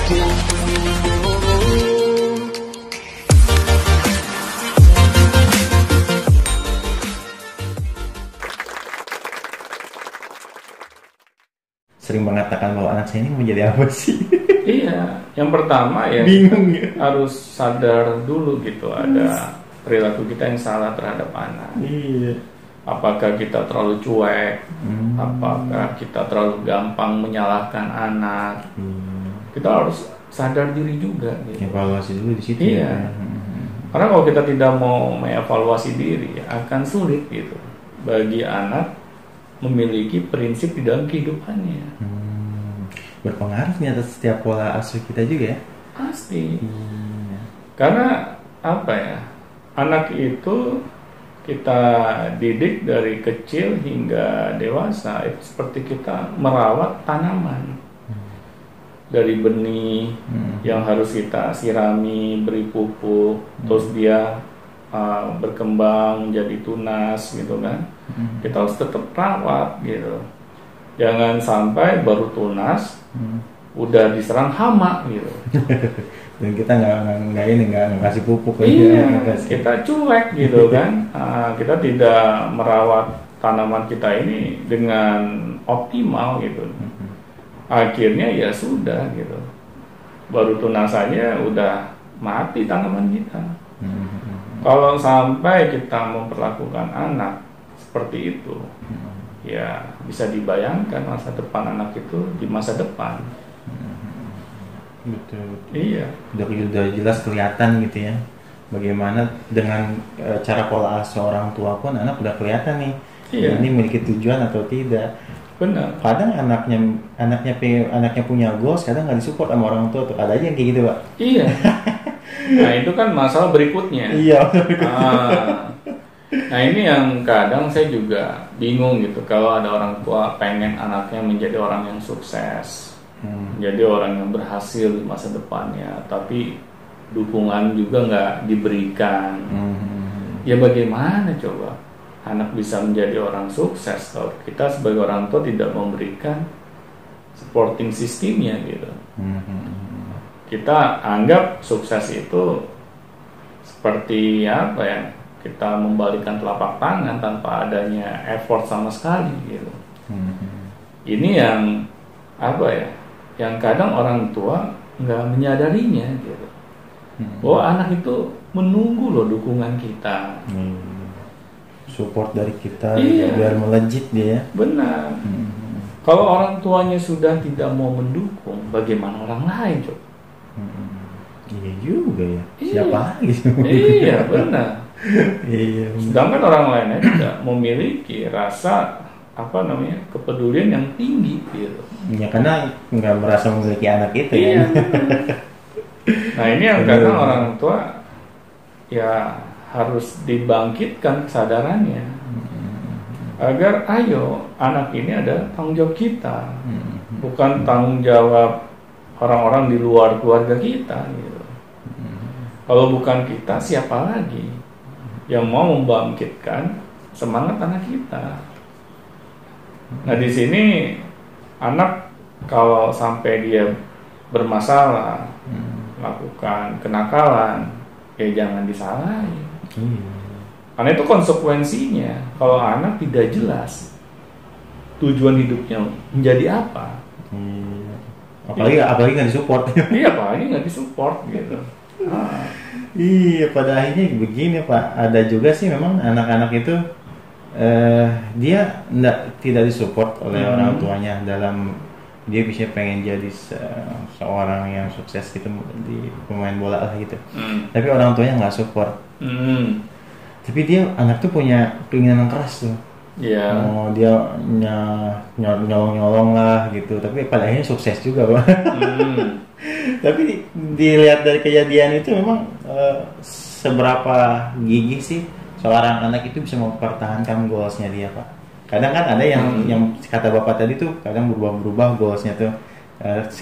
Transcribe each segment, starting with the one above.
Sering mengatakan bahwa anak saya ini menjadi apa sih? Iya, yang pertama ya Bingung ya. harus sadar dulu gitu, ada perilaku kita yang salah terhadap anak. Iya. Apakah kita terlalu cuek? Apakah kita terlalu gampang menyalahkan anak? Kita harus sadar diri juga gitu. Evaluasi dulu di situ. Iya. Ya. Karena kalau kita tidak mau mengevaluasi diri, akan sulit gitu bagi anak memiliki prinsip di dalam kehidupannya. Berpengaruh nih atas setiap pola asuh kita juga ya. Pasti. Karena apa ya? Anak itu kita didik dari kecil hingga dewasa, itu seperti kita merawat tanaman. Dari benih yang harus kita sirami, beri pupuk, terus dia berkembang menjadi tunas gitu kan. Kita harus tetap rawat gitu. Jangan sampai baru tunas udah diserang hama gitu. Dan kita nggak ngasih pupuk. Iya, kita cuek gitu kan. Kita tidak merawat tanaman kita ini dengan optimal gitu. Akhirnya ya sudah gitu, baru tunas saja udah mati tanaman kita. Kalau sampai kita memperlakukan anak seperti itu, ya bisa dibayangkan masa depan anak itu di masa depan. Betul. Iya. Udah jelas kelihatan gitu ya. Bagaimana dengan cara pola asuh orang tua pun anak udah kelihatan nih. Iya. Ini memiliki tujuan atau tidak. Benar. Kadang anaknya punya goals, kadang nggak disupport sama orang tua tuh. Ada aja yang kayak gitu, Pak. Iya. Nah itu kan masalah berikutnya. Iya. Nah ini yang kadang saya juga bingung gitu, kalau ada orang tua pengen anaknya menjadi orang yang sukses, menjadi orang yang berhasil di masa depannya, tapi dukungan juga nggak diberikan. Ya bagaimana coba anak bisa menjadi orang sukses kalau kita sebagai orang tua tidak memberikan supporting sistemnya gitu. Kita anggap sukses itu seperti apa ya, kita membalikan telapak tangan tanpa adanya effort sama sekali gitu. Ini yang apa ya, yang kadang orang tua nggak menyadarinya gitu, bahwa anak itu menunggu loh dukungan kita. Support dari kita. Iya. Biar melejit dia. Benar. Kalau orang tuanya sudah tidak mau mendukung, bagaimana orang lain coba? Iya juga ya. Iya. Siapa lagi? Iya benar. Iya. Sedangkan orang lainnya tidak memiliki rasa kepedulian yang tinggi gitu. Ya karena nggak merasa memiliki anak itu Iya. ya. Nah ini yang kadang orang tua ya harus dibangkitkan kesadarannya, agar ayo, anak ini adalah tanggung jawab kita, bukan tanggung jawab orang-orang di luar keluarga kita gitu. Kalau bukan kita, siapa lagi yang mau membangkitkan semangat anak kita? Nah di sini anak kalau sampai dia bermasalah, melakukan kenakalan, ya jangan disalahin. Karena itu konsekuensinya kalau anak tidak jelas tujuan hidupnya menjadi apa. Apalagi nggak disupport. Iya, apalagi nggak disupport gitu. Iya, pada akhirnya begini Pak. Ada juga sih memang anak-anak itu dia tidak disupport oleh orang tuanya dalam dia bisa pengen jadi seorang yang sukses gitu di pemain bola lah gitu. Tapi orang tuanya nggak support. Tapi dia anak tuh punya keinginan yang keras tuh. Iya. Dia nyolong lah gitu. Tapi pada akhirnya sukses juga Pak. Tapi dilihat dari kejadian itu memang seberapa gigih sih seorang anak itu bisa mempertahankan goalsnya dia Pak. Kadang kan ada yang kata Bapak tadi tuh kadang berubah-berubah goalsnya tuh.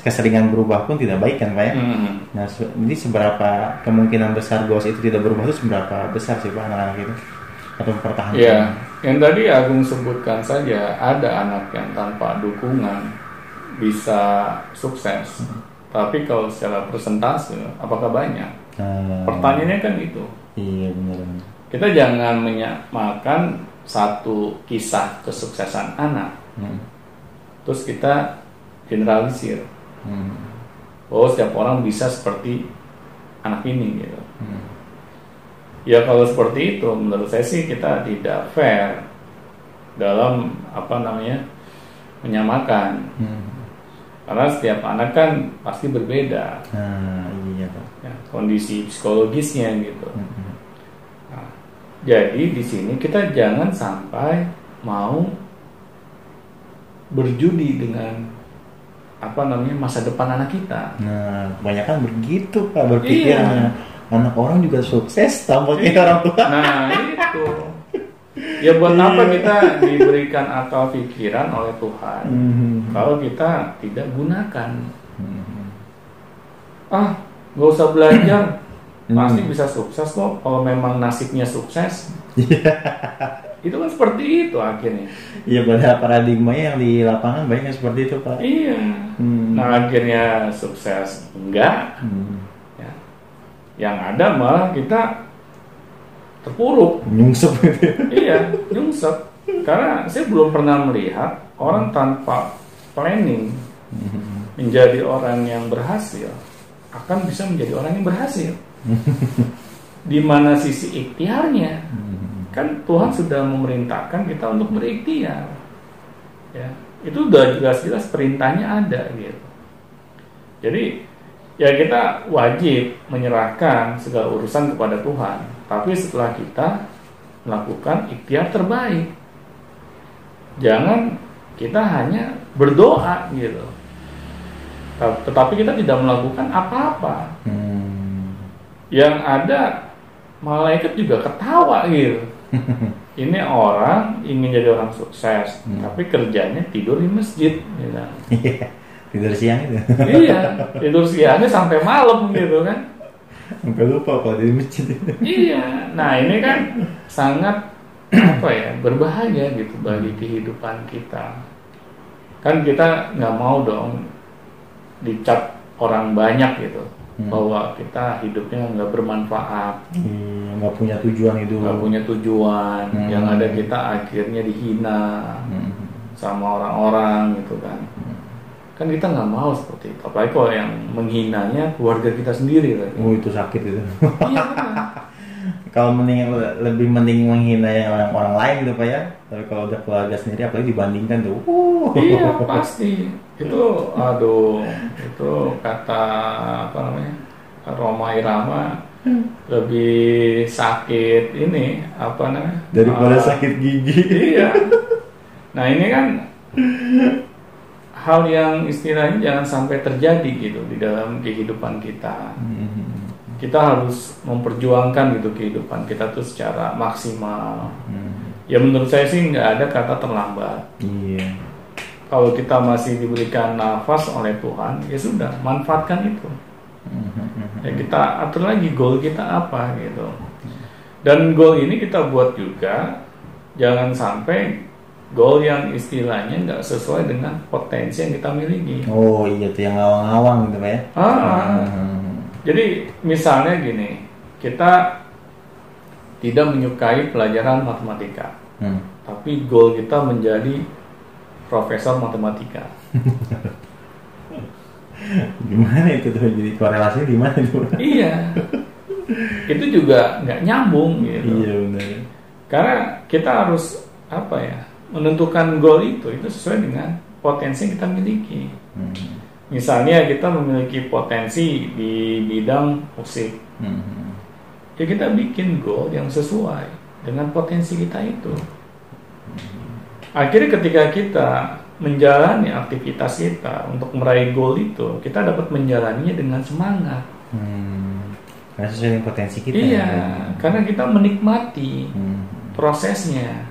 Keseringan berubah pun tidak baik kan Pak ya. Nah jadi seberapa kemungkinan besar goals itu tidak berubah itu seberapa besar sih Pak anak-anak itu atau mempertahankan? Ya, yang tadi Agung sebutkan saja, ada anak yang tanpa dukungan bisa sukses, Tapi kalau secara persentase, apakah banyak? Pertanyaannya kan itu. Iya benar. Kita jangan menyamakan satu kisah kesuksesan anak, terus kita generalisir. Oh, setiap orang bisa seperti anak ini gitu. Ya kalau seperti itu, menurut saya sih kita tidak fair dalam menyamakan. Karena setiap anak kan pasti berbeda. Iya Pak. Ya, kondisi psikologisnya gitu. Nah, jadi di sini kita jangan sampai mau berjudi dengan masa depan anak kita. Nah, kebanyakan begitu Pak berpikirnya. Anak orang juga sukses tampaknya orang tua. Nah itu. Ya buat apa kita diberikan akal pikiran oleh Tuhan kalau kita tidak gunakan? Gak usah belajar, pasti bisa sukses kok kalau memang nasibnya sukses. Itu kan seperti itu akhirnya. Iya, pada paradigmanya yang di lapangan banyak seperti itu Pak. Iya. Nah akhirnya sukses enggak. Ya. Yang ada malah kita terpuruk, nyungsep gitu. Iya, nyungsep. Karena saya belum pernah melihat orang tanpa planning menjadi orang yang berhasil akan bisa menjadi orang yang berhasil. Di mana sisi ikhtiarnya? Kan Tuhan sudah memerintahkan kita untuk berikhtiar. Ya, itu udah jelas-jelas perintahnya ada gitu. Jadi ya kita wajib menyerahkan segala urusan kepada Tuhan. Tapi setelah kita melakukan ikhtiar terbaik, jangan kita hanya berdoa gitu, tetapi kita tidak melakukan apa-apa. Yang ada malaikat juga ketawa gitu. Ini orang ingin jadi orang sukses, tapi kerjanya tidur di masjid gitu. Tidur siang itu. Iya, tidur siangnya sampai malam gitu kan. Sampai lupa kalau di masjid. Iya, nah ini kan sangat berbahaya gitu bagi kehidupan kita. Kan kita nggak mau dong dicap orang banyak gitu bahwa kita hidupnya nggak bermanfaat, nggak punya tujuan itu. Nggak punya tujuan, yang ada kita akhirnya dihina sama orang-orang gitu kan. Kan kita nggak mau seperti itu, apalagi kalau yang menghinanya keluarga kita sendiri kan. Itu sakit itu. Iya. Kalau lebih mending menghina yang orang lain gitu Pak ya. Tapi kalau udah keluarga sendiri, apalagi dibandingkan tuh. Iya pasti. Itu itu kata Roma Irama lebih sakit ini daripada sakit gigi. Iya. Nah ini kan hal yang istilahnya jangan sampai terjadi gitu di dalam kehidupan kita. Kita harus memperjuangkan gitu kehidupan kita tuh secara maksimal. Ya menurut saya sih nggak ada kata terlambat. Iya. Kalau kita masih diberikan nafas oleh Tuhan, ya sudah manfaatkan itu. Ya kita atur lagi goal kita apa gitu. Dan goal ini kita buat juga jangan sampai goal yang istilahnya nggak sesuai dengan potensi yang kita miliki. Oh iya tuh yang ngawang-ngawang gitu Pak ya. Jadi misalnya gini, kita tidak menyukai pelajaran matematika, tapi goal kita menjadi profesor matematika. Gimana itu tuh, jadi korelasinya gimana itu? Iya, itu juga nggak nyambung gitu. Iya benar. Karena kita harus menentukan goal itu sesuai dengan potensi yang kita miliki. Misalnya kita memiliki potensi di bidang musik, ya kita bikin goal yang sesuai dengan potensi kita itu. Akhirnya ketika kita menjalani aktivitas kita untuk meraih goal itu, kita dapat menjalaninya dengan semangat. Karena sesuai dengan potensi kita. Iya, karena kita menikmati prosesnya.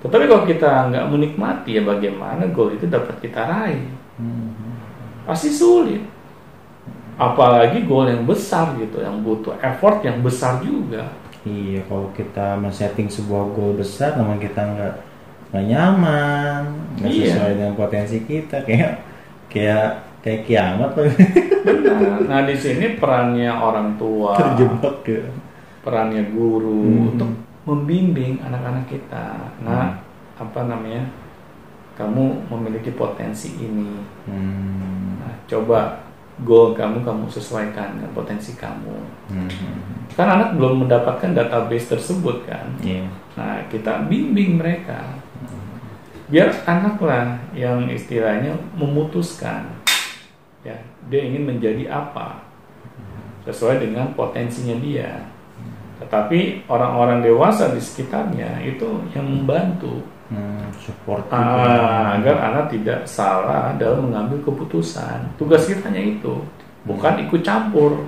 Tetapi kalau kita nggak menikmati, ya bagaimana goal itu dapat kita raih? Pasti sulit. Apalagi goal yang besar gitu, yang butuh effort yang besar juga. Iya, kalau kita men-setting sebuah goal besar, namun kita nggak nyaman, nggak sesuai dengan potensi kita, kayak kayak kiamat. Benar. Nah di sini perannya orang tua, terjebak ya. Perannya guru untuk membimbing anak-anak kita. Nah apa namanya, kamu memiliki potensi ini. Nah, coba goal kamu sesuaikan dengan potensi kamu. Kan anak belum mendapatkan database tersebut kan. Nah kita bimbing mereka. Biar anak lah yang istilahnya memutuskan, ya dia ingin menjadi apa sesuai dengan potensinya dia. Tetapi orang-orang dewasa di sekitarnya itu yang membantu, support agar anak tidak salah dalam mengambil keputusan. Tugas kita hanya itu, bukan ikut campur.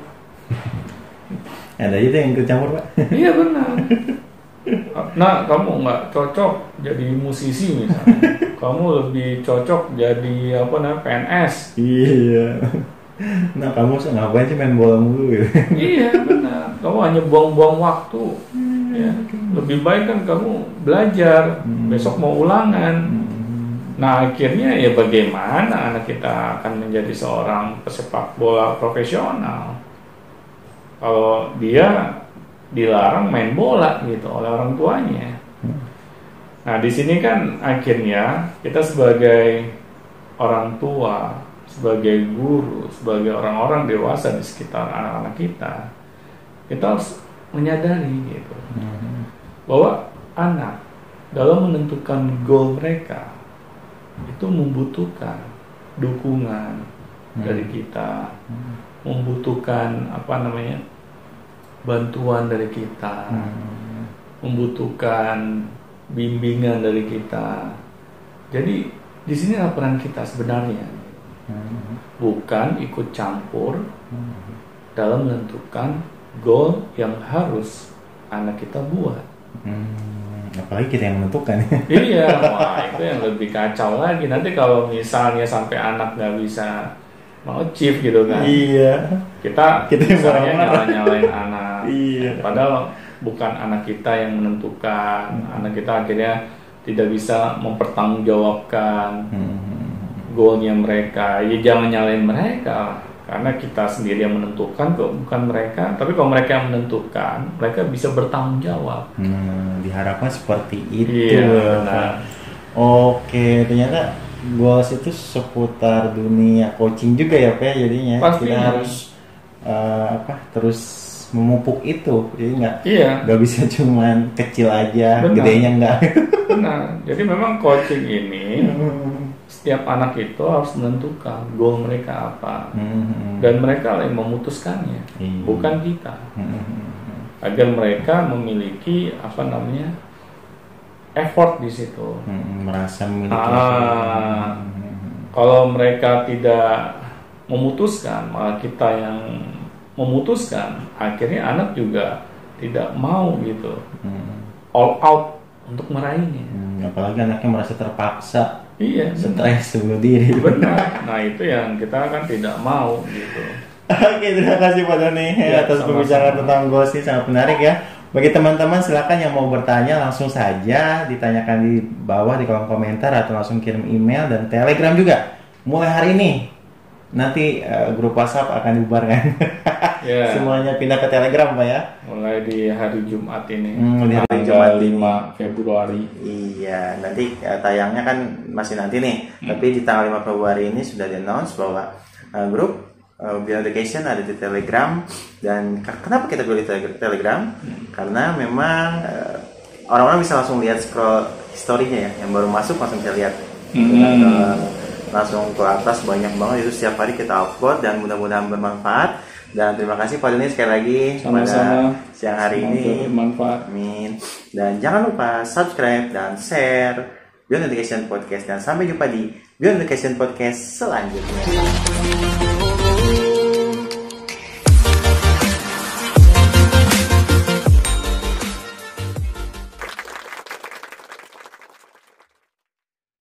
Ada itu yang ikut campur, Pak? Iya benar. Nah, kamu nggak cocok jadi musisi misalnya, kamu lebih cocok jadi PNS. Iya. Nah, kamu ngapain sih main bola mulu gitu? Iya benar. Kamu hanya buang-buang waktu. Ya. Lebih baik kan kamu belajar. Besok mau ulangan. Nah akhirnya ya bagaimana anak kita akan menjadi seorang pesepak bola profesional kalau dia dilarang main bola gitu oleh orang tuanya. Nah di sini kan akhirnya kita sebagai orang tua, sebagai guru, sebagai orang-orang dewasa di sekitar anak-anak kita harus menyadari gitu bahwa anak dalam menentukan goal mereka itu membutuhkan dukungan dari kita, membutuhkan bantuan dari kita, membutuhkan bimbingan dari kita. Jadi di sini peran kita sebenarnya, bukan ikut campur dalam menentukan goal yang harus anak kita buat. Apalagi kita yang menentukan. Iya, wah itu yang lebih kacau lagi. Nanti kalau misalnya sampai anak nggak bisa mau achieve gitu kan. Iya. Kita misalnya nyalain anak. Iya. Padahal bukan anak kita yang menentukan. Anak kita akhirnya tidak bisa mempertanggungjawabkan goalnya mereka. Ya jangan nyalain mereka. Karena kita sendiri yang menentukan kok, bukan mereka. Tapi kalau mereka yang menentukan, mereka bisa bertanggung jawab. Diharapkan seperti itu. Iya, benar. Oke, ternyata goals itu seputar dunia coaching juga ya Pak, jadinya. Pasti. Kita harus terus memupuk itu. Jadi nggak bisa cuman kecil aja, benar. Gedenya nggak. Benar. Jadi memang coaching ini setiap anak itu harus menentukan goal mereka apa, dan mereka yang memutuskannya, bukan kita, agar mereka memiliki effort di situ, merasa memiliki. Kalau mereka tidak memutuskan, malah kita yang memutuskan, akhirnya anak juga tidak mau gitu, all out untuk meraihnya. Apalagi anaknya merasa terpaksa. Iya, stres bunuh diri. Benar. Nah itu yang kita kan tidak mau gitu. Oke, terima kasih Pak Doni atas pembicaraan tentang goals ini, sangat menarik ya. Bagi teman-teman silakan yang mau bertanya langsung saja ditanyakan di bawah di kolom komentar atau langsung kirim email dan Telegram juga. Mulai hari ini nanti grup WhatsApp akan dibubarkan. Semuanya pindah ke Telegram Pak ya. Mulai di hari Jumat ini. Di hari Jumat 5 Februari. Iya, nanti tayangnya kan masih nanti nih. Tapi di tanggal 5 Februari ini sudah di-announce bahwa grup Beyond Education ada di Telegram. Dan kenapa kita pilih Telegram? Karena memang orang-orang bisa langsung lihat scroll historinya ya, yang baru masuk langsung bisa lihat. Langsung ke atas banyak banget, itu setiap hari kita upload dan mudah-mudahan bermanfaat. Dan terima kasih Pak Doni sekali lagi pada siang hari ini. Bermanfaat. Amin. Dan jangan lupa subscribe dan share Beyond Education Podcast, dan sampai jumpa di Beyond Education Podcast selanjutnya.